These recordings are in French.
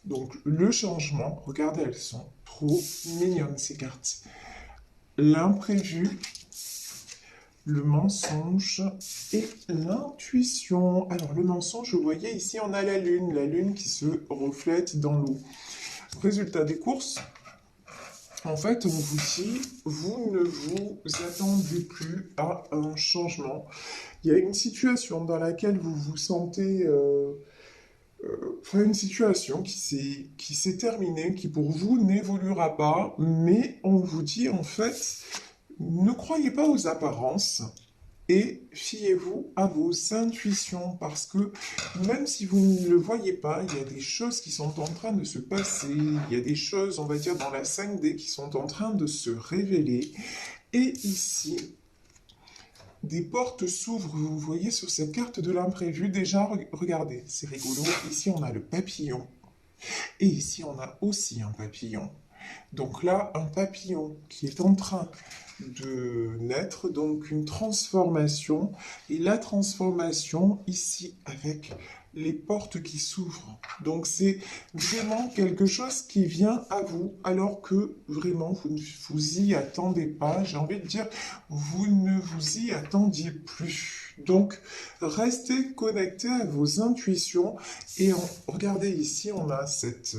Donc le changement, regardez, elles sont trop mignonnes ces cartes. L'imprévu, le mensonge et l'intuition. Alors le mensonge, vous voyez ici on a la lune qui se reflète dans l'eau. Résultat des courses, en fait on vous dit, vous ne vous attendez plus à un changement. Il y a une situation dans laquelle vous vous sentez... enfin, une situation qui s'est terminée, qui pour vous n'évoluera pas, mais on vous dit en fait, ne croyez pas aux apparences et fiez-vous à vos intuitions parce que même si vous ne le voyez pas, il y a des choses qui sont en train de se passer, il y a des choses, on va dire, dans la 5D qui sont en train de se révéler. Et ici, des portes s'ouvrent, vous voyez sur cette carte de l'imprévu. Déjà, regardez, c'est rigolo. Ici, on a le papillon. Et ici, on a aussi un papillon. Donc là, un papillon qui est en train de naître, donc une transformation. Et la transformation, ici, avec les portes qui s'ouvrent. Donc c'est vraiment quelque chose qui vient à vous, alors que vraiment, vous ne vous y attendez pas. J'ai envie de dire, vous ne vous y attendiez plus. Donc, restez connectés à vos intuitions. Et regardez ici, on a cette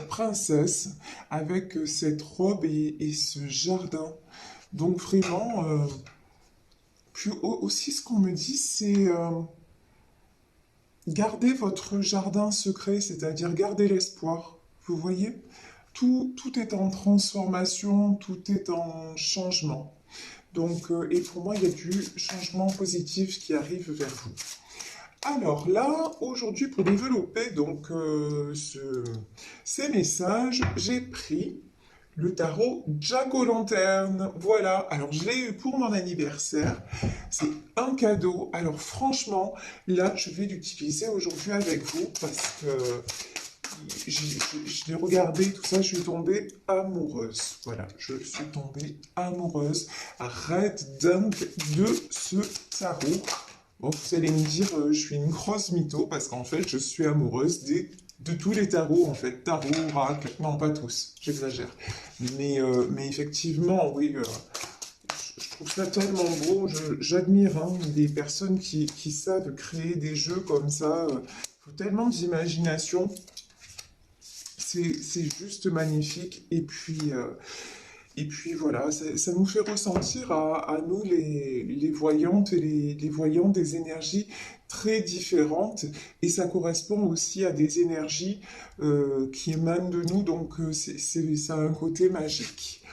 princesse avec cette robe et ce jardin. Donc vraiment, puis aussi ce qu'on me dit, c'est garder votre jardin secret, c'est-à-dire garder l'espoir. Vous voyez, tout est en transformation, tout est en changement. Donc, et pour moi, il y a du changement positif qui arrive vers vous. Alors là, aujourd'hui, pour développer donc ces messages, j'ai pris le tarot Jack-o'-lanterne. Voilà, alors je l'ai eu pour mon anniversaire. C'est un cadeau. Alors franchement, là, je vais l'utiliser aujourd'hui avec vous parce que je l'ai regardé, tout ça, je suis tombée amoureuse. Voilà, je suis tombée amoureuse. Arrête dingue de ce tarot. Bon, vous allez me dire, je suis une grosse mytho parce qu'en fait, je suis amoureuse de tous les tarots, en fait. Tarot, oracle, non, pas tous, j'exagère. Mais effectivement, oui, je trouve ça tellement beau. J'admire hein, des personnes qui savent créer des jeux comme ça. Il faut tellement d'imagination. C'est juste magnifique. Et puis voilà, ça nous fait ressentir à nous les voyantes et les voyants des énergies très différentes et ça correspond aussi à des énergies qui émanent de nous, donc ça a un côté magique.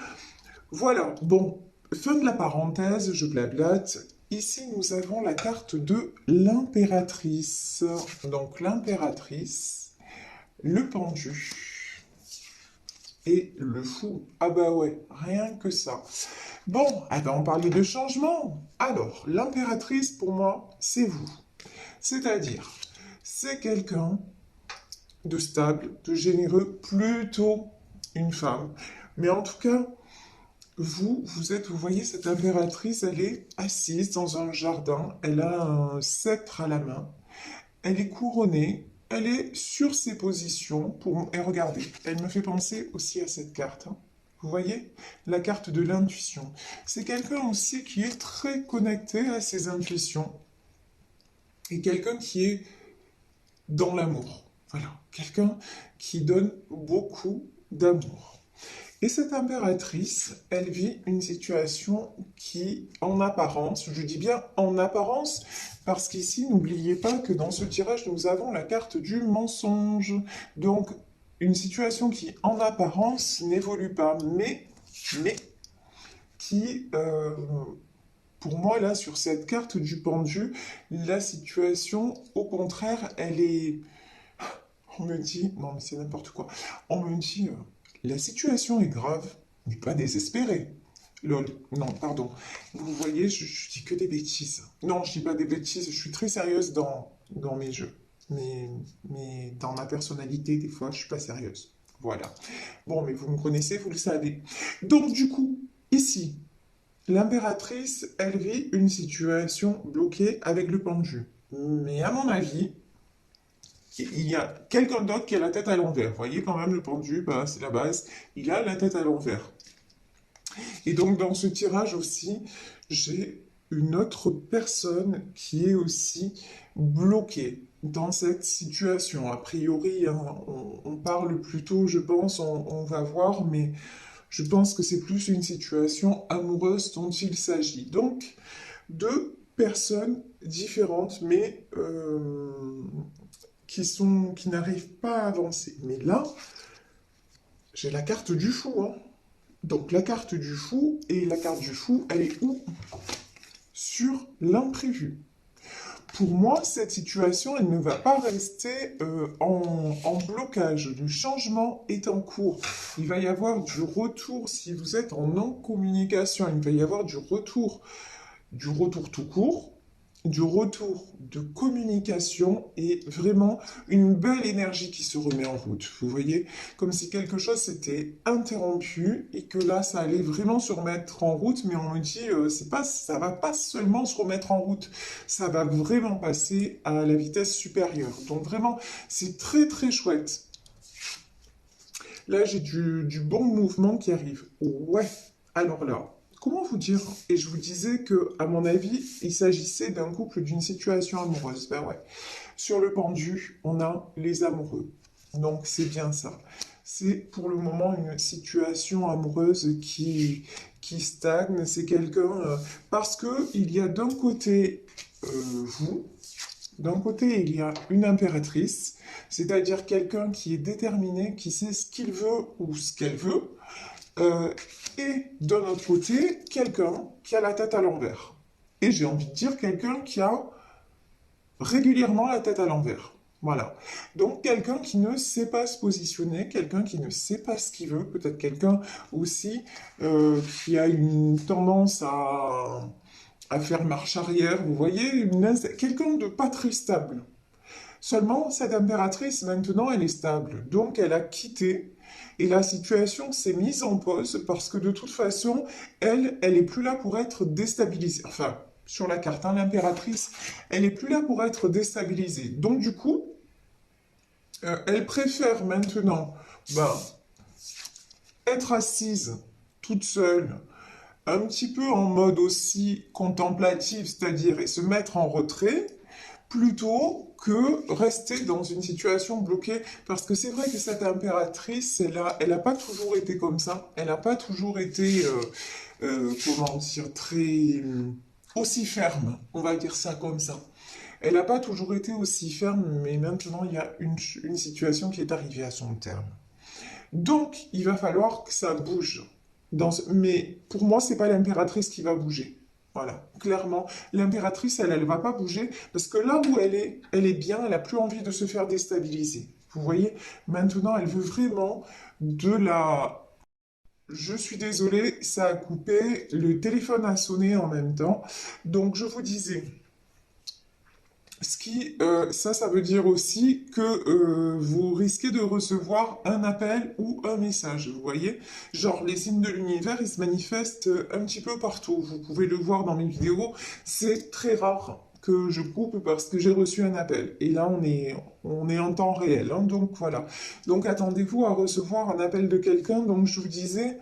Voilà, bon, fin de la parenthèse, je blablate. Ici, nous avons la carte de l'impératrice. Donc l'impératrice, le pendu et le fou. Ah bah ouais, rien que ça. Bon, eh ben on parlait de changement. Alors, l'impératrice, pour moi, c'est vous. C'est-à-dire, c'est quelqu'un de stable, de généreux, plutôt une femme. Mais en tout cas, vous voyez, cette impératrice, elle est assise dans un jardin, elle a un sceptre à la main, elle est couronnée, elle est sur ses positions. Et regardez, elle me fait penser aussi à cette carte, hein. Vous voyez? La carte de l'intuition. C'est quelqu'un aussi qui est très connecté à ses intuitions. Et quelqu'un qui est dans l'amour. Voilà. Quelqu'un qui donne beaucoup d'amour. Et cette impératrice, elle vit une situation qui, en apparence, je dis bien en apparence, parce qu'ici, n'oubliez pas que dans ce tirage, nous avons la carte du mensonge. Donc, une situation qui, en apparence, n'évolue pas, mais qui, pour moi, là, sur cette carte du pendu, la situation, au contraire, elle est... On me dit, non mais c'est n'importe quoi, on me dit, la situation est grave, mais pas désespérée. Lol, non, pardon. Vous voyez, je dis que des bêtises. Non, je dis pas des bêtises, je suis très sérieuse dans mes jeux. Mais dans ma personnalité, des fois, je suis pas sérieuse. Voilà. Bon, mais vous me connaissez, vous le savez. Donc, du coup, ici, l'impératrice, elle vit une situation bloquée avec le pendu. Mais à mon avis, il y a quelqu'un d'autre qui a la tête à l'envers. Vous voyez quand même le pendu, bah, c'est la base, il a la tête à l'envers. Et donc dans ce tirage aussi, j'ai une autre personne qui est aussi bloquée dans cette situation. A priori, hein, on parle plutôt, je pense, on va voir, mais je pense que c'est plus une situation amoureuse dont il s'agit. Donc, deux personnes différentes, mais qui n'arrivent pas à avancer. Mais là, j'ai la carte du fou, hein. Donc la carte du fou, et la carte du fou, elle est où? Sur l'imprévu. Pour moi, cette situation, elle ne va pas rester en blocage. Le changement est en cours. Il va y avoir du retour si vous êtes en non-communication. Il va y avoir du retour tout court, du retour de communication et vraiment une belle énergie qui se remet en route. Vous voyez, comme si quelque chose s'était interrompu et que là, ça allait vraiment se remettre en route, mais on me dit, c'est pas, ça va pas seulement se remettre en route, ça va vraiment passer à la vitesse supérieure. Donc vraiment, c'est très très chouette. Là, j'ai du bon mouvement qui arrive. Ouais, alors là, comment vous dire? Et je vous disais que, à mon avis, il s'agissait d'un couple d'une situation amoureuse. Ben ouais. Sur le pendu, on a les amoureux. Donc c'est bien ça. C'est pour le moment une situation amoureuse qui stagne. C'est quelqu'un parce que il y a d'un côté vous, d'un côté il y a une impératrice, c'est-à-dire quelqu'un qui est déterminé, qui sait ce qu'il veut ou ce qu'elle veut, euh, et d'un autre côté, quelqu'un qui a la tête à l'envers. Et j'ai envie de dire quelqu'un qui a régulièrement la tête à l'envers. Voilà. Donc quelqu'un qui ne sait pas se positionner, quelqu'un qui ne sait pas ce qu'il veut, peut-être quelqu'un aussi qui a une tendance à faire marche arrière, vous voyez, quelqu'un de pas très stable. Seulement, cette impératrice, maintenant, elle est stable. Donc, elle a quitté et la situation s'est mise en pause parce que de toute façon, elle est plus là pour être déstabilisée. Enfin, sur la carte, hein, l'impératrice, elle est plus là pour être déstabilisée. Donc, du coup, elle préfère maintenant ben, être assise toute seule, un petit peu en mode aussi contemplatif, c'est-à-dire et se mettre en retrait, plutôt que rester dans une situation bloquée. Parce que c'est vrai que cette impératrice, elle a pas toujours été comme ça. Elle n'a pas toujours été, comment dire, très aussi ferme. On va dire ça comme ça. Elle n'a pas toujours été aussi ferme, mais maintenant il y a une situation qui est arrivée à son terme. Donc, il va falloir que ça bouge. Mais pour moi, c'est pas l'impératrice qui va bouger. Voilà, clairement, l'impératrice, elle va pas bouger parce que là où elle est bien, elle a plus envie de se faire déstabiliser. Vous voyez, maintenant, elle veut vraiment de la... Je suis désolée, ça a coupé, le téléphone a sonné en même temps. Donc, je vous disais, ça veut dire aussi que vous risquez de recevoir un appel ou un message, vous voyez? Genre, les signes de l'univers, ils se manifestent un petit peu partout. Vous pouvez le voir dans mes vidéos. C'est très rare que je coupe parce que j'ai reçu un appel. Et là, on est en temps réel, hein, donc voilà. Donc, attendez-vous à recevoir un appel de quelqu'un. Donc, je vous disais,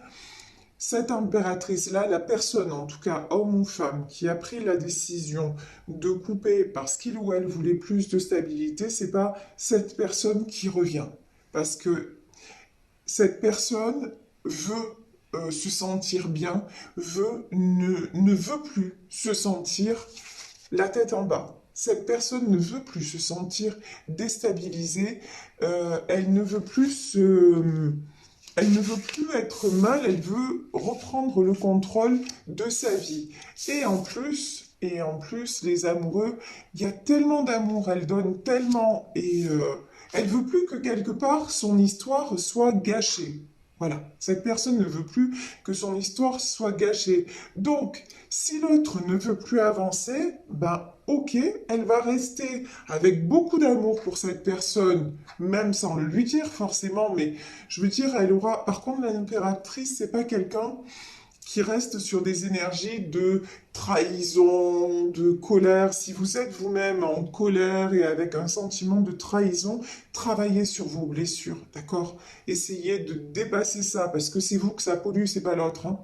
cette impératrice-là, la personne, en tout cas homme ou femme, qui a pris la décision de couper parce qu'il ou elle voulait plus de stabilité, c'est pas cette personne qui revient. Parce que cette personne veut se sentir bien, ne veut plus se sentir la tête en bas. Cette personne ne veut plus se sentir déstabilisée, elle ne veut plus elle ne veut plus être mal, elle veut reprendre le contrôle de sa vie. Et en plus, les amoureux, il y a tellement d'amour, elle donne tellement, et elle veut plus que quelque part son histoire soit gâchée. Voilà, cette personne ne veut plus que son histoire soit gâchée. Donc, si l'autre ne veut plus avancer, ben ok, elle va rester avec beaucoup d'amour pour cette personne, même sans le lui dire forcément, mais je veux dire, elle aura. Par contre, l'impératrice, c'est pas quelqu'un qui reste sur des énergies de trahison, de colère. Si vous êtes vous-même en colère et avec un sentiment de trahison, travaillez sur vos blessures, d'accord? Essayez de dépasser ça, parce que c'est vous que ça pollue, c'est pas l'autre, hein.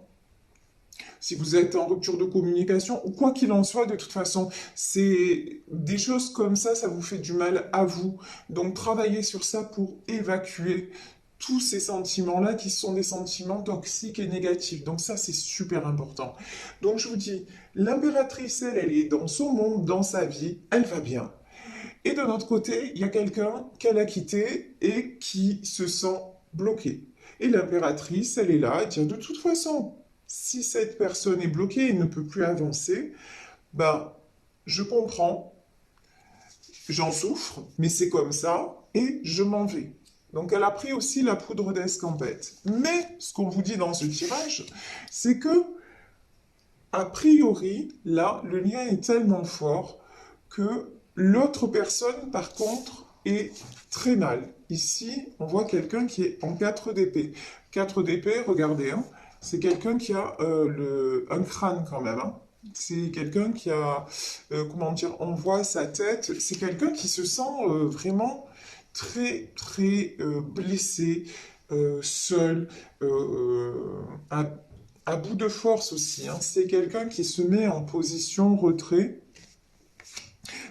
Si vous êtes en rupture de communication, ou quoi qu'il en soit, de toute façon, c'est des choses comme ça vous fait du mal à vous. Donc travaillez sur ça pour évacuer tous ces sentiments-là qui sont des sentiments toxiques et négatifs. Donc ça, c'est super important. Donc je vous dis, l'impératrice, elle est dans son monde, dans sa vie, elle va bien. Et de notre côté, il y a quelqu'un qu'elle a quitté et qui se sent bloqué. Et l'impératrice, elle est là, elle dit de toute façon, si cette personne est bloquée et ne peut plus avancer, ben, je comprends, j'en souffre, mais c'est comme ça, et je m'en vais. Donc elle a pris aussi la poudre d'escampette. Mais ce qu'on vous dit dans ce tirage, c'est que, a priori, là, le lien est tellement fort que l'autre personne, par contre, est très mal. Ici, on voit quelqu'un qui est en 4 d'épée. 4 d'épée, regardez, hein, c'est quelqu'un qui a un crâne quand même, hein. C'est quelqu'un qui a, comment dire, on voit sa tête. C'est quelqu'un qui se sent vraiment très, très blessé, seul, à, à bout de force aussi, hein. C'est quelqu'un qui se met en position retrait.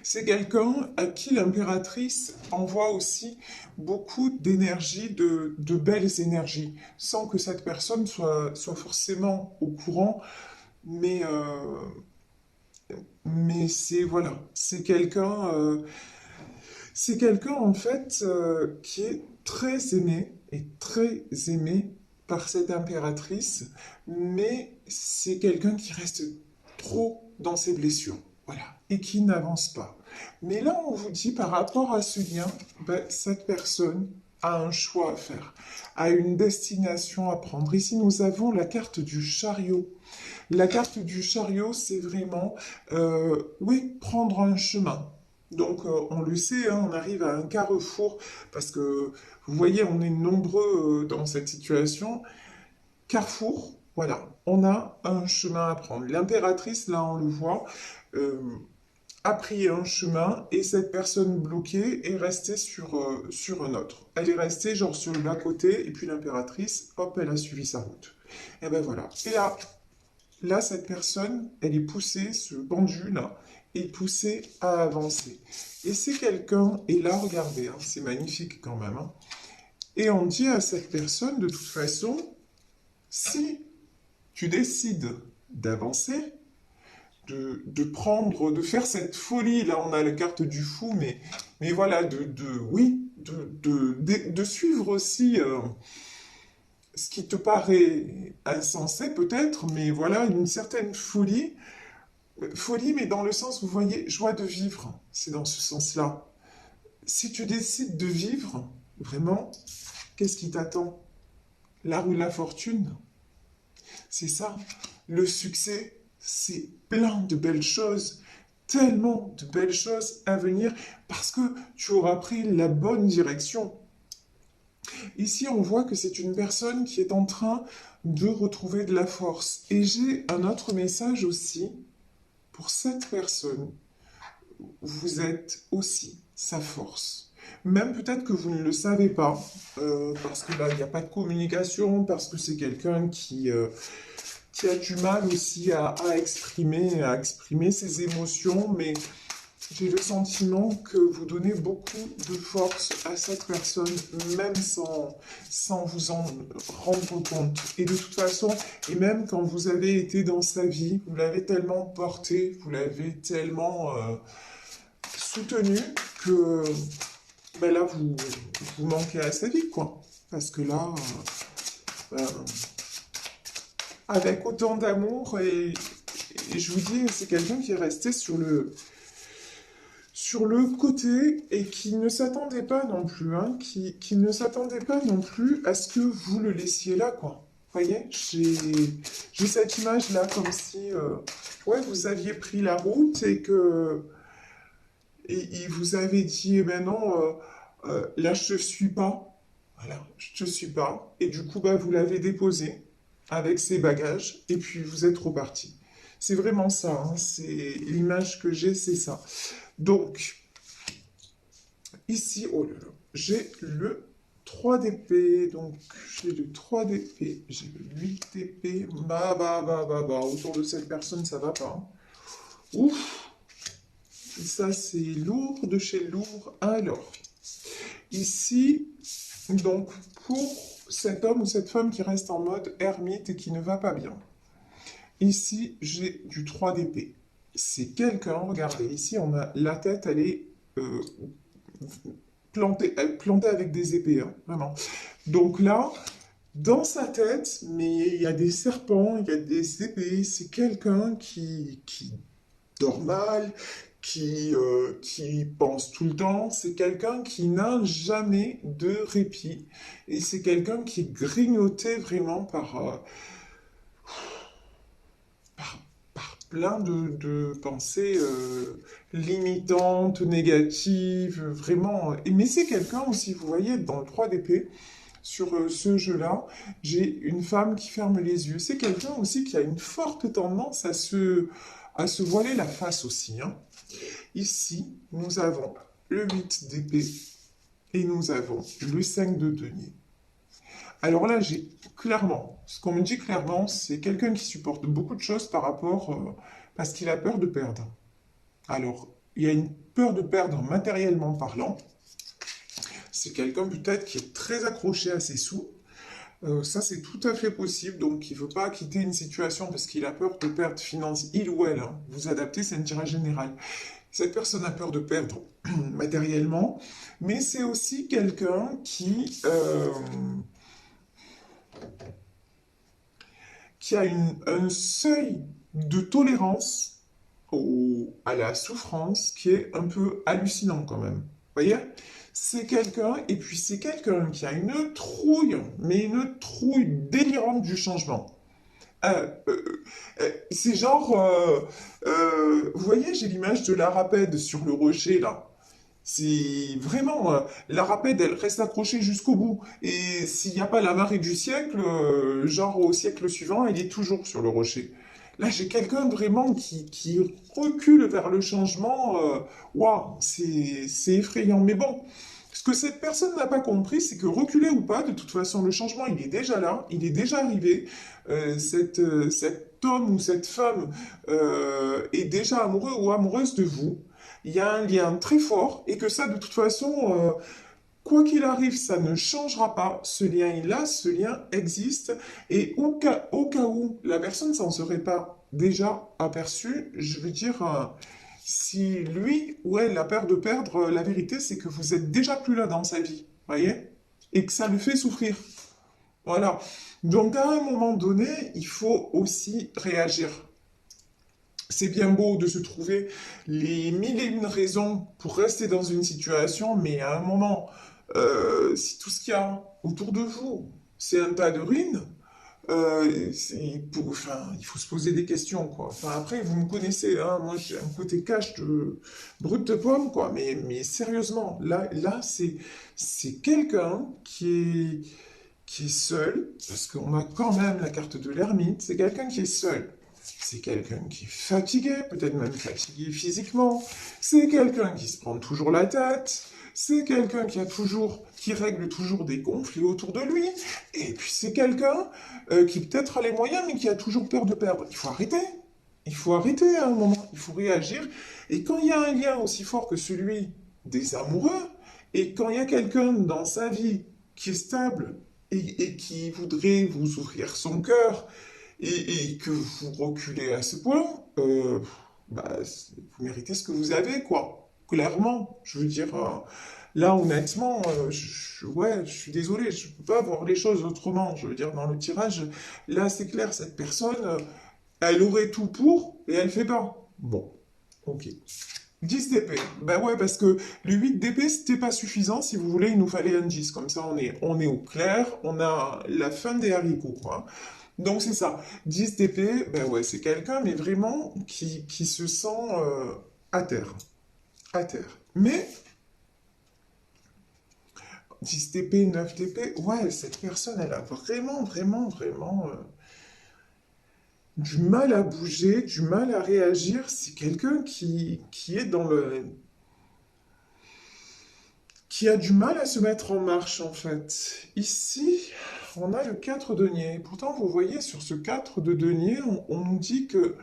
C'est quelqu'un à qui l'impératrice envoie aussi beaucoup d'énergie, de belles énergies, sans que cette personne soit forcément au courant, mais, mais c'est voilà, c'est quelqu'un en fait qui est très aimé et très aimé par cette impératrice, mais c'est quelqu'un qui reste trop dans ses blessures, voilà, et qui n'avance pas. Mais là, on vous dit par rapport à ce lien, ben, cette personne a un choix à faire, a une destination à prendre. Ici, nous avons la carte du chariot. La carte du chariot, c'est vraiment, oui, prendre un chemin. Donc, on le sait, hein, on arrive à un carrefour, parce que, vous voyez, on est nombreux dans cette situation. Carrefour, voilà, on a un chemin à prendre. L'impératrice, là, on le voit, euh, a pris un chemin et cette personne bloquée est restée sur un autre. Elle est restée genre sur le bas-côté et puis l'impératrice, hop, elle a suivi sa route. Et ben voilà. Et là, cette personne, elle est poussée, ce pendu-là, est poussé à avancer. Et c'est quelqu'un, et là, regardez, hein, c'est magnifique quand même, hein. Et on dit à cette personne, de toute façon, si tu décides d'avancer, de prendre, de faire cette folie, là on a la carte du fou, mais voilà, oui, de suivre aussi ce qui te paraît insensé peut-être, mais voilà, une certaine folie, folie, mais dans le sens, vous voyez, joie de vivre, c'est dans ce sens-là. Si tu décides de vivre, vraiment, qu'est-ce qui t'attend? La roue de la fortune, c'est ça. Le succès, c'est plein de belles choses, tellement de belles choses à venir parce que tu auras pris la bonne direction. Ici, on voit que c'est une personne qui est en train de retrouver de la force. Et j'ai un autre message aussi pour cette personne. Vous êtes aussi sa force. Même peut-être que vous ne le savez pas, parce que là, il n'y a pas de communication, parce que c'est quelqu'un qui a du mal aussi à exprimer ses émotions, mais j'ai le sentiment que vous donnez beaucoup de force à cette personne, même sans vous en rendre compte. Et de toute façon, et même quand vous avez été dans sa vie, vous l'avez tellement porté, vous l'avez tellement soutenu que ben là, vous manquez à sa vie, quoi. Parce que là, ben, avec autant d'amour, et je vous dis, c'est quelqu'un qui est resté sur le côté et qui ne s'attendait pas non plus, hein, qui ne s'attendait pas non plus à ce que vous le laissiez là, quoi. Vous voyez, j'ai cette image-là comme si ouais, vous aviez pris la route et que et il vous avait dit, eh ben non, là je te suis pas. Voilà, je te suis pas. Et du coup, bah, vous l'avez déposé. avec ses bagages, et puis vous êtes reparti. C'est vraiment ça, hein, c'est l'image que j'ai, c'est ça. Donc, ici, oh là là, j'ai le 3 d'épée, donc j'ai le 3 d'épée, j'ai le 8 d'épée, autour de cette personne, ça va pas, hein. Ouf, ça c'est lourd de chez lourd. Alors, ici, donc, pour cet homme ou cette femme qui reste en mode ermite et qui ne va pas bien. Ici, j'ai du 3 d'épée. C'est quelqu'un, regardez, ici, on a la tête, elle est euh, plantée avec des épées, hein, vraiment. Donc là, dans sa tête, mais il y a des serpents, il y a des épées, c'est quelqu'un qui dort mal, qui pense tout le temps, c'est quelqu'un qui n'a jamais de répit, et c'est quelqu'un qui est grignoté vraiment par plein de pensées limitantes, négatives, vraiment. Mais c'est quelqu'un aussi, vous voyez, dans le 3 d'épée, sur ce jeu-là, j'ai une femme qui ferme les yeux. C'est quelqu'un aussi qui a une forte tendance à se voiler la face aussi, hein. Ici, nous avons le 8 d'épée et nous avons le 5 de denier. Alors là, j'ai clairement, ce qu'on me dit clairement, c'est quelqu'un qui supporte beaucoup de choses par rapport, parce qu'il a peur de perdre. Alors, il y a une peur de perdre matériellement parlant. C'est quelqu'un peut-être qui est très accroché à ses sous. Ça, c'est tout à fait possible. Donc, il ne veut pas quitter une situation parce qu'il a peur de perdre finance, il ou elle, hein. Vous adaptez, c'est un tirage général. Cette personne a peur de perdre matériellement, mais c'est aussi quelqu'un qui a un seuil de tolérance à la souffrance qui est un peu hallucinant quand même. Vous voyez? C'est quelqu'un, et puis c'est quelqu'un qui a une trouille, mais une trouille délirante du changement. C'est genre, vous voyez, j'ai l'image de la rapède sur le rocher là. C'est vraiment, la rapède, elle reste accrochée jusqu'au bout. Et s'il n'y a pas la marée du siècle, genre au siècle suivant, elle est toujours sur le rocher. Là, j'ai quelqu'un vraiment qui recule vers le changement. Waouh, c'est effrayant. Mais bon, ce que cette personne n'a pas compris, c'est que reculer ou pas, de toute façon, le changement, il est déjà là, il est déjà arrivé. Cet homme ou cette femme est déjà amoureux ou amoureuse de vous. Il y a un lien très fort et que ça, de toute façon, quoi qu'il arrive, ça ne changera pas. Ce lien est là, ce lien existe. Et au cas où la personne s'en serait pas déjà aperçue, je veux dire, si lui ou elle a peur de perdre, la vérité, c'est que vous êtes déjà plus là dans sa vie, voyez? Et que ça le fait souffrir. Voilà. Donc, à un moment donné, il faut aussi réagir. C'est bien beau de se trouver les mille et une raisons pour rester dans une situation, mais à un moment, si tout ce qu'il y a autour de vous, c'est un tas de ruines, enfin, il faut se poser des questions, quoi. Enfin, après, vous me connaissez, hein, moi j'ai un côté cash de brute de pomme, quoi, mais sérieusement, là c'est quelqu'un qui est seul, parce qu'on a quand même la carte de l'ermite, c'est quelqu'un qui est seul. C'est quelqu'un qui est fatigué, peut-être même fatigué physiquement. C'est quelqu'un qui se prend toujours la tête. C'est quelqu'un qui règle toujours des conflits autour de lui. Et puis c'est quelqu'un qui peut-être a les moyens, mais qui a toujours peur de perdre. Il faut arrêter. Il faut arrêter à un moment. Il faut réagir. Et quand il y a un lien aussi fort que celui des amoureux, et quand il y a quelqu'un dans sa vie qui est stable et qui voudrait vous ouvrir son cœur, et que vous reculez à ce point, bah, vous méritez ce que vous avez, quoi. Clairement, je veux dire, là, honnêtement, ouais, je suis désolé, je peux pas voir les choses autrement. Je veux dire, dans le tirage, là, c'est clair, cette personne, elle aurait tout pour, et elle fait pas. Bon, ok. 10 d'épée. Ben ouais, parce que le 8 d'épée, c'était pas suffisant. Si vous voulez, il nous fallait un 10. Comme ça, on est au clair. On a la fin des haricots, quoi. Donc, c'est ça. 10 d'épée, ben ouais, c'est quelqu'un, mais vraiment qui se sent à terre. À terre. Mais 10 d'épée, 9 d'épée, ouais, cette personne, elle a vraiment, vraiment, vraiment. du mal à bouger, du mal à réagir. C'est quelqu'un qui est dans le... qui a du mal à se mettre en marche, en fait. Ici, on a le 4 de denier. Pourtant, vous voyez, sur ce 4 de denier, on nous dit que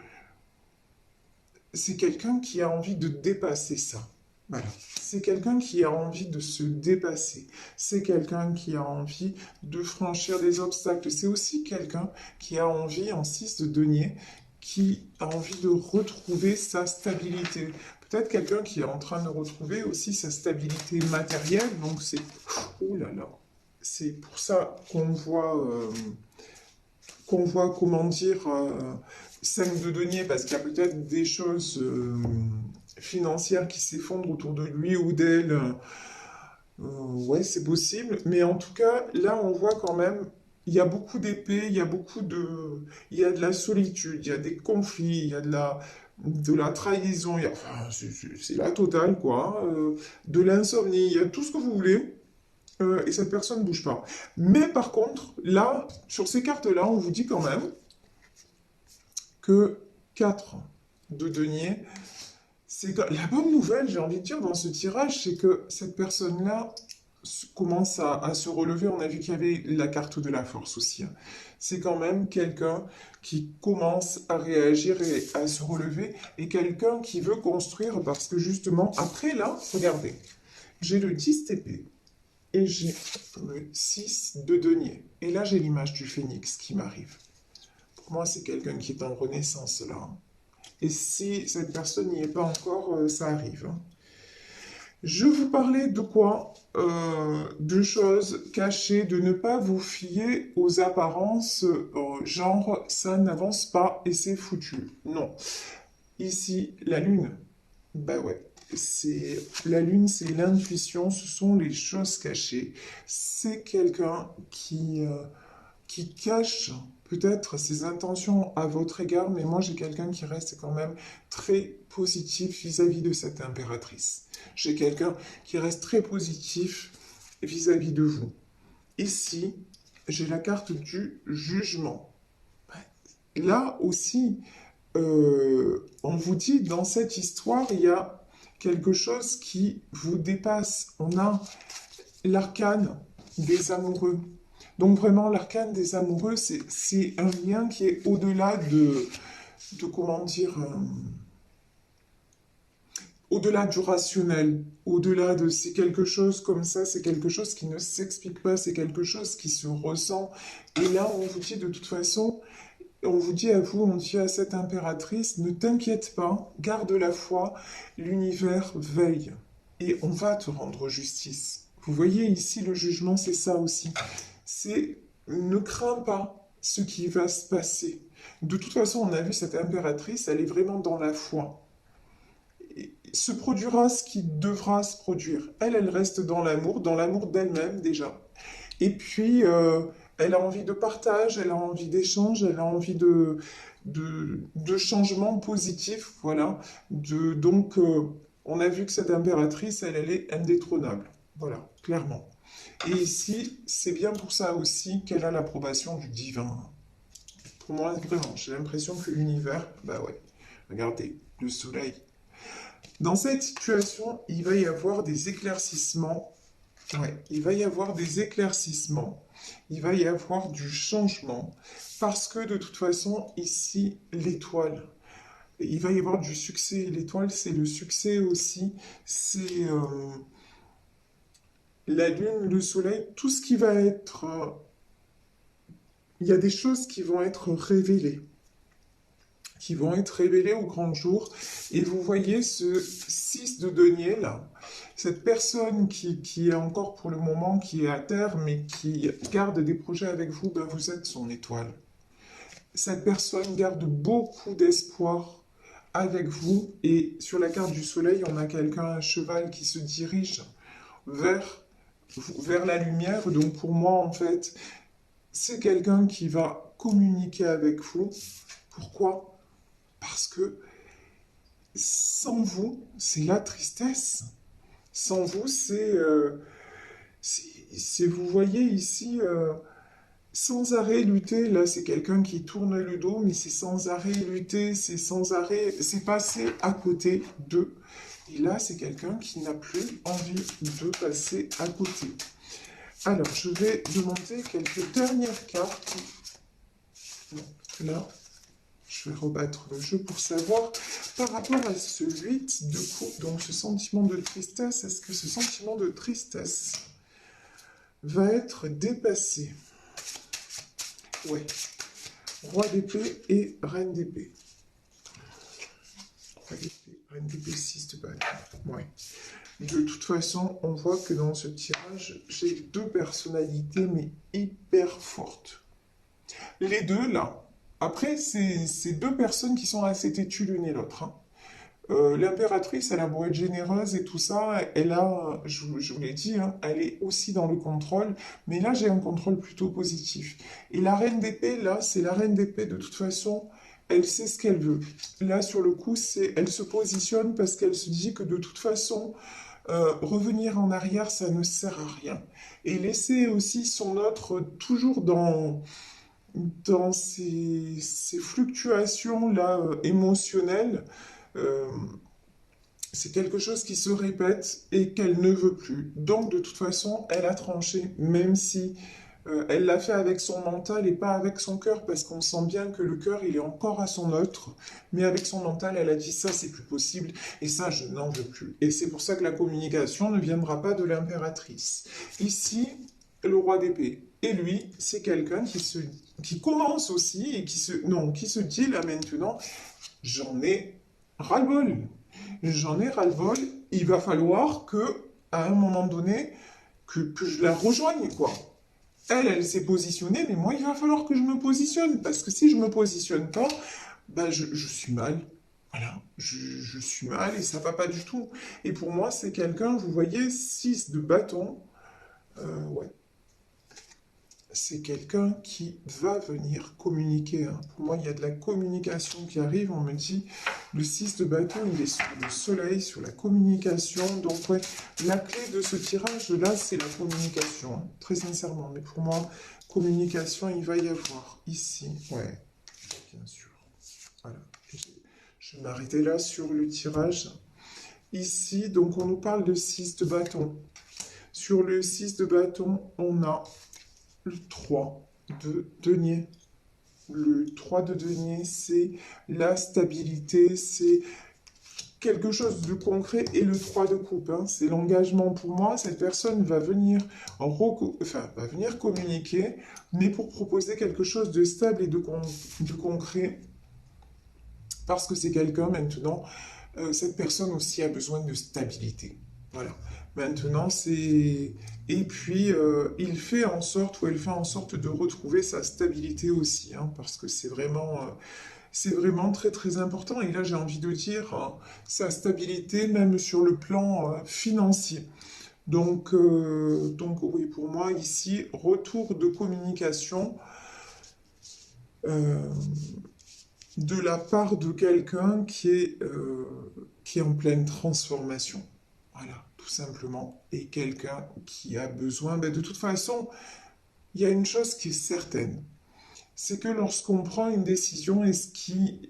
c'est quelqu'un qui a envie de dépasser ça. Voilà. C'est quelqu'un qui a envie de se dépasser. C'est quelqu'un qui a envie de franchir des obstacles. C'est aussi quelqu'un qui a envie, en 6 de denier, qui a envie de retrouver sa stabilité. Peut-être quelqu'un qui est en train de retrouver aussi sa stabilité matérielle. Donc c'est... Oh là là. C'est pour ça qu'on voit, comment dire, 5 de denier, parce qu'il y a peut-être des choses financières qui s'effondrent autour de lui ou d'elle. Ouais, c'est possible. Mais en tout cas, là, on voit quand même, il y a beaucoup d'épées, il y a beaucoup de... Il y a de la solitude, il y a des conflits, il y a de la trahison, enfin, c'est la totale, quoi. De l'insomnie, il y a tout ce que vous voulez. Et cette personne ne bouge pas. Mais par contre, là, sur ces cartes-là, on vous dit quand même que 4 de denier, la bonne nouvelle, j'ai envie de dire, dans ce tirage, c'est que cette personne-là commence à se relever. On a vu qu'il y avait la carte de la force aussi, hein. C'est quand même quelqu'un qui commence à réagir et à se relever, et quelqu'un qui veut construire, parce que justement, après là, regardez, j'ai le 10 TP, et j'ai le 6 de denier. Et là, j'ai l'image du phénix qui m'arrive. Pour moi, c'est quelqu'un qui est en renaissance là, hein. Et si cette personne n'y est pas encore, ça arrive, hein. Je vous parlais de quoi? De choses cachées, de ne pas vous fier aux apparences, genre ça n'avance pas et c'est foutu. Non. Ici, la lune. Bah ouais. C'est la lune, c'est l'intuition, ce sont les choses cachées. C'est quelqu'un qui cache peut-être ses intentions à votre égard, mais moi j'ai quelqu'un qui reste quand même très positif vis-à-vis de cette impératrice. J'ai quelqu'un qui reste très positif vis-à-vis de vous. Ici, j'ai la carte du jugement. Là aussi, on vous dit, dans cette histoire, il y a quelque chose qui vous dépasse. On a l'arcane des amoureux. Donc vraiment, l'arcane des amoureux, c'est un lien qui est au-delà de comment dire, au-delà du rationnel, au-delà de c'est quelque chose comme ça, c'est quelque chose qui ne s'explique pas, c'est quelque chose qui se ressent. Et là, on vous dit de toute façon, on vous dit à vous, on dit à cette impératrice, ne t'inquiète pas, garde la foi, l'univers veille et on va te rendre justice. Vous voyez ici le jugement, c'est ça aussi. C'est ne crains pas ce qui va se passer. De toute façon, on a vu cette impératrice, elle est vraiment dans la foi. Et se produira ce qui devra se produire. Elle reste dans l'amour d'elle-même déjà. Et puis, elle a envie de partage, elle a envie d'échange, elle a envie de changement positif, voilà. Donc, on a vu que cette impératrice, elle est indétrônable, voilà, clairement. Et ici, c'est bien pour ça aussi qu'elle a l'approbation du divin. Pour moi, vraiment, j'ai l'impression que l'univers, bah ouais, regardez, le soleil. Dans cette situation, il va y avoir des éclaircissements. Ouais, il va y avoir des éclaircissements, il va y avoir du changement, parce que de toute façon, ici, l'étoile, il va y avoir du succès. L'étoile, c'est le succès aussi, c'est la lune, le soleil, tout ce qui va être... il y a des choses qui vont être révélées au grand jour. Et vous voyez ce 6 de denier là, cette personne qui est encore pour le moment, qui est à terre, mais qui garde des projets avec vous, ben vous êtes son étoile. Cette personne garde beaucoup d'espoir avec vous. Et sur la carte du soleil, on a quelqu'un, un cheval qui se dirige vers, vers la lumière. Donc pour moi, en fait, c'est quelqu'un qui va communiquer avec vous. Pourquoi? Parce que sans vous, c'est la tristesse. Sans vous, vous voyez ici, sans arrêt lutter, là c'est quelqu'un qui tourne le dos, mais c'est sans arrêt lutter, c'est sans arrêt, c'est passer à côté d'eux. Et là c'est quelqu'un qui n'a plus envie de passer à côté. Alors je vais demander quelques dernières cartes. Donc là, je vais rebattre le jeu pour savoir par rapport à ce 8 de coupe, donc ce sentiment de tristesse, est-ce que ce sentiment de tristesse va être dépassé? Ouais. Roi d'épée et reine d'épée. Roi d'épée, reine d'épée, 6 de bâton. Ouais. De toute façon, on voit que dans ce tirage, j'ai deux personnalités, mais hyper fortes. Les deux, là. Après, c'est deux personnes qui sont assez têtues l'une et l'autre. Hein. L'impératrice, elle a beau être généreuse et tout ça, elle a, je vous l'ai dit, hein, elle est aussi dans le contrôle, mais là j'ai un contrôle plutôt positif. Et la reine d'épée, là, c'est la reine d'épée, de toute façon, elle sait ce qu'elle veut. Là, sur le coup, elle se positionne parce qu'elle se dit que de toute façon, revenir en arrière, ça ne sert à rien. Et laisser aussi son autre toujours dans ces fluctuations-là émotionnelles, euh, c'est quelque chose qui se répète et qu'elle ne veut plus. Donc, de toute façon, elle a tranché, même si elle l'a fait avec son mental et pas avec son cœur, parce qu'on sent bien que le cœur, il est encore à son autre, mais avec son mental, elle a dit ça, c'est plus possible, et ça, je n'en veux plus. Et c'est pour ça que la communication ne viendra pas de l'impératrice. Ici, le roi d'épée. Et lui, c'est quelqu'un qui commence aussi et qui se dit là maintenant, j'en ai ras-le-bol. J'en ai ras-le-bol. Il va falloir que, à un moment donné, que je la rejoigne, quoi. Elle s'est positionnée, mais moi, il va falloir que je me positionne. Parce que si je me positionne pas, bah, je suis mal. Voilà, je suis mal et ça va pas du tout. Et pour moi, c'est quelqu'un, vous voyez, 6 de bâton. Ouais, c'est quelqu'un qui va venir communiquer. Hein. Pour moi, il y a de la communication qui arrive. On me dit, le 6 de bâton, il est sur le soleil, sur la communication. Donc, ouais, la clé de ce tirage-là, c'est la communication. Hein, très sincèrement. Mais pour moi, communication, il va y avoir ici. Ouais, bien sûr. Voilà. Je vais m'arrêter là sur le tirage. Ici, donc, on nous parle de 6 de bâton. Sur le 6 de bâton, on a le 3 de denier. Le 3 de denier, c'est la stabilité, c'est quelque chose de concret. Et le 3 de coupe, hein, c'est l'engagement pour moi. Cette personne va venir, va venir communiquer, mais pour proposer quelque chose de stable et de concret. Parce que c'est quelqu'un maintenant, cette personne aussi a besoin de stabilité. Voilà. Maintenant, c'est... Et puis, il fait en sorte, ou elle fait en sorte de retrouver sa stabilité aussi, hein, parce que c'est vraiment très très important. Et là, j'ai envie de dire, hein, sa stabilité, même sur le plan financier. Donc, oui, pour moi, ici, retour de communication euh, de la part de quelqu'un qui est en pleine transformation. Voilà, tout simplement. Et quelqu'un qui a besoin, ben, de toute façon, il y a une chose qui est certaine, c'est que lorsqu'on prend une décision, et ce qui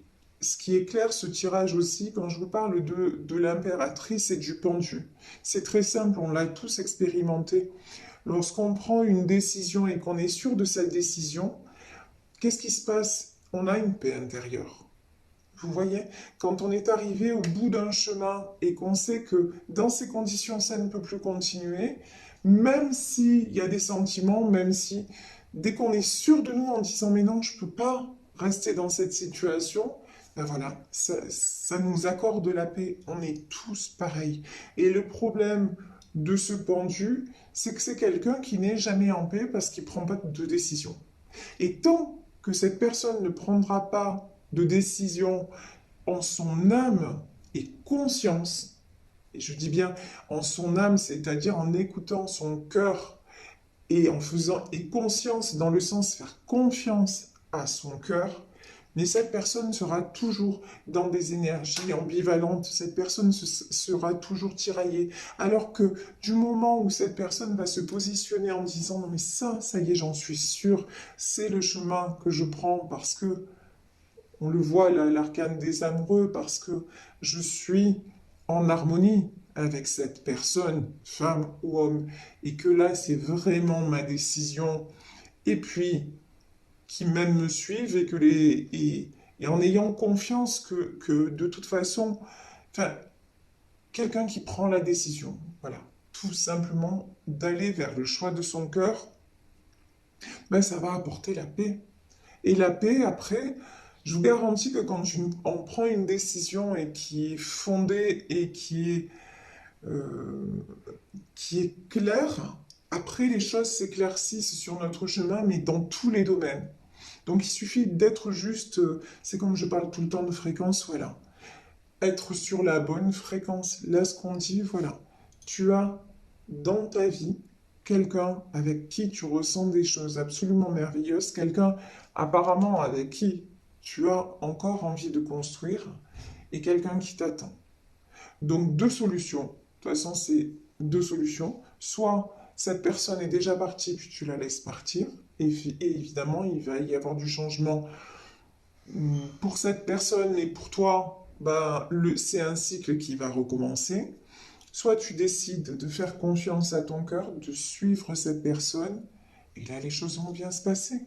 éclaire ce tirage aussi, quand je vous parle de l'impératrice et du pendu, c'est très simple, on l'a tous expérimenté. Lorsqu'on prend une décision et qu'on est sûr de cette décision, qu'est-ce qui se passe? On a une paix intérieure. Vous voyez, quand on est arrivé au bout d'un chemin et qu'on sait que dans ces conditions, ça ne peut plus continuer, même s'il y a des sentiments, même si, dès qu'on est sûr de nous en disant mais non, je ne peux pas rester dans cette situation, ben voilà, ça nous accorde la paix. On est tous pareils. Et le problème de ce pendu, c'est que c'est quelqu'un qui n'est jamais en paix parce qu'il ne prend pas de décision. Et tant que cette personne ne prendra pas de décision en son âme et conscience, et je dis bien en son âme, c'est-à-dire en écoutant son cœur et en faisant et conscience dans le sens faire confiance à son cœur, Mais cette personne sera toujours dans des énergies ambivalentes, cette personne sera toujours tiraillée. Alors que du moment où cette personne va se positionner en disant non mais ça y est, j'en suis sûr, c'est le chemin que je prends parce que, on le voit là, l'arcane des amoureux, parce que je suis en harmonie avec cette personne, femme ou homme, et que là c'est vraiment ma décision, et puis qui même me suivent et en ayant confiance que de toute façon, enfin, quelqu'un qui prend la décision, voilà, tout simplement d'aller vers le choix de son cœur, ben, ça va apporter la paix. Et la paix, après, je vous garantis que quand on prend une décision et qui est fondée et euh, qui est claire, après les choses s'éclaircissent sur notre chemin, mais dans tous les domaines. Donc il suffit d'être juste, c'est comme je parle tout le temps de fréquence, voilà. Être sur la bonne fréquence. Là, ce qu'on dit, voilà. Tu as dans ta vie quelqu'un avec qui tu ressens des choses absolument merveilleuses, quelqu'un apparemment avec qui tu as encore envie de construire, et quelqu'un qui t'attend. Donc deux solutions. De toute façon, c'est deux solutions. Soit cette personne est déjà partie, puis tu la laisses partir, et évidemment, il va y avoir du changement pour cette personne et pour toi. Bah, c'est un cycle qui va recommencer. Soit tu décides de faire confiance à ton cœur, de suivre cette personne, et là les choses vont bien se passer.